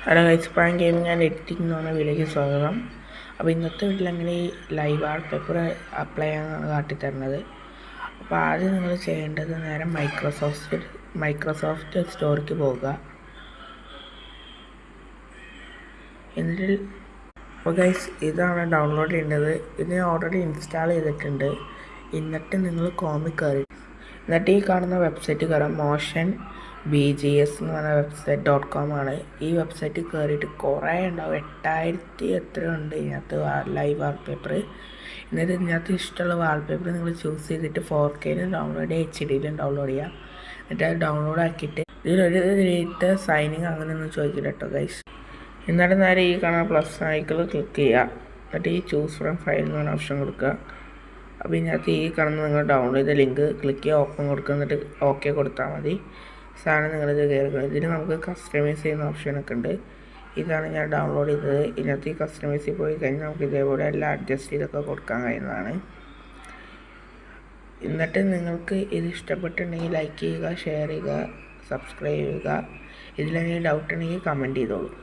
Hello guys, prank gaming and editing എന്ന് പറഞ്ഞ വീഡിയോയ്ക്ക് സ്വാഗതം. അപ്പോൾ ഇന്നത്തെ വീട്ടിൽ എങ്ങനെ ഈ ലൈവ് വാൾപേപ്പർ അപ്ലൈ ചെയ്യാനാണ് കാട്ടിത്തരുന്നത്. അപ്പോൾ ആദ്യം നിങ്ങൾ ചെയ്യേണ്ടത് നേരെ മൈക്രോസോഫ്റ്റ് സ്റ്റോറിലേക്ക് പോവുക. എന്നിട്ട് അപ്പോൾ ഗൈസ്, ഇതാണ് ഡൗൺലോഡ് ചെയ്യേണ്ടത്. ഇത് ഓൾറെഡി ഇൻസ്റ്റാൾ ചെയ്തിട്ടുണ്ട്. എന്നിട്ട് നിങ്ങൾ ക്രോമിൽ കയറി, എന്നിട്ട് ഈ കാണുന്ന വെബ്സൈറ്റ് കയറാം. മോഷൻ BGS എന്ന് പറഞ്ഞ website.com ആണ്. ഈ വെബ്സൈറ്റിൽ കയറിയിട്ട് കുറേ ഉണ്ടാവും, 8000 എത്ര ഉണ്ട് ഇതിനകത്ത് ലൈവ് വാൾപേപ്പർ. എന്നിട്ട് ഇതിനകത്ത് ഇഷ്ടമുള്ള വാൾപേപ്പർ നിങ്ങൾ ചൂസ് ചെയ്തിട്ട് 4K ഡൗൺലോഡ് ചെയ്യുക, HD ഡൗൺലോഡ് ചെയ്യുക. എന്നിട്ട് അത് ഡൗൺലോഡ് ആക്കിയിട്ട് ഇതിലൊരു രീതിയിലത്തെ സൈനിങ് അങ്ങനെയൊന്നും ചോദിക്കില്ല കേട്ടോ ഗൈസ്. എന്നിട്ട് നേരെ ഈ കാണാൻ പ്ലസ് ഐക്കൺ ക്ലിക്ക് ചെയ്യുക. എന്നിട്ട് ഈ ചൂസ് ഫ്രം ഫയൽ എന്ന് പറഞ്ഞ ഓപ്ഷൻ കൊടുക്കുക. അപ്പോൾ ഇതിനകത്ത് ഈ കാണുന്ന നിങ്ങൾ ഡൗൺലോഡ് ചെയ്ത ലിങ്ക് ക്ലിക്ക് ചെയ്യുക, ഓപ്പൺ കൊടുക്കുക. എന്നിട്ട് ഓക്കെ കൊടുത്താൽ മതി. സാധനം നിങ്ങളിത് കയറുന്നത്. ഇതിൽ നമുക്ക് കസ്റ്റമൈസ് ചെയ്യുന്ന ഓപ്ഷനൊക്കെ ഉണ്ട്. ഇതാണ് ഞാൻ ഡൗൺലോഡ് ചെയ്തത്. ഇതിനകത്ത് ഈ കസ്റ്റമൈസിൽ പോയി കഴിഞ്ഞാൽ നമുക്ക് ഇതേപോലെ എല്ലാം അഡ്ജസ്റ്റ് ചെയ്തൊക്കെ കൊടുക്കാൻ കഴിയുന്നതാണ്. എന്നിട്ട് നിങ്ങൾക്ക് ഇത് ഇഷ്ടപ്പെട്ടിട്ടുണ്ടെങ്കിൽ ലൈക്ക് ചെയ്യുക, ഷെയർ ചെയ്യുക, സബ്സ്ക്രൈബ് ചെയ്യുക. ഇതിലെന്തെങ്കിലും ഡൗട്ട് ഉണ്ടെങ്കിൽ കമൻറ്റ് ചെയ്തോളൂ.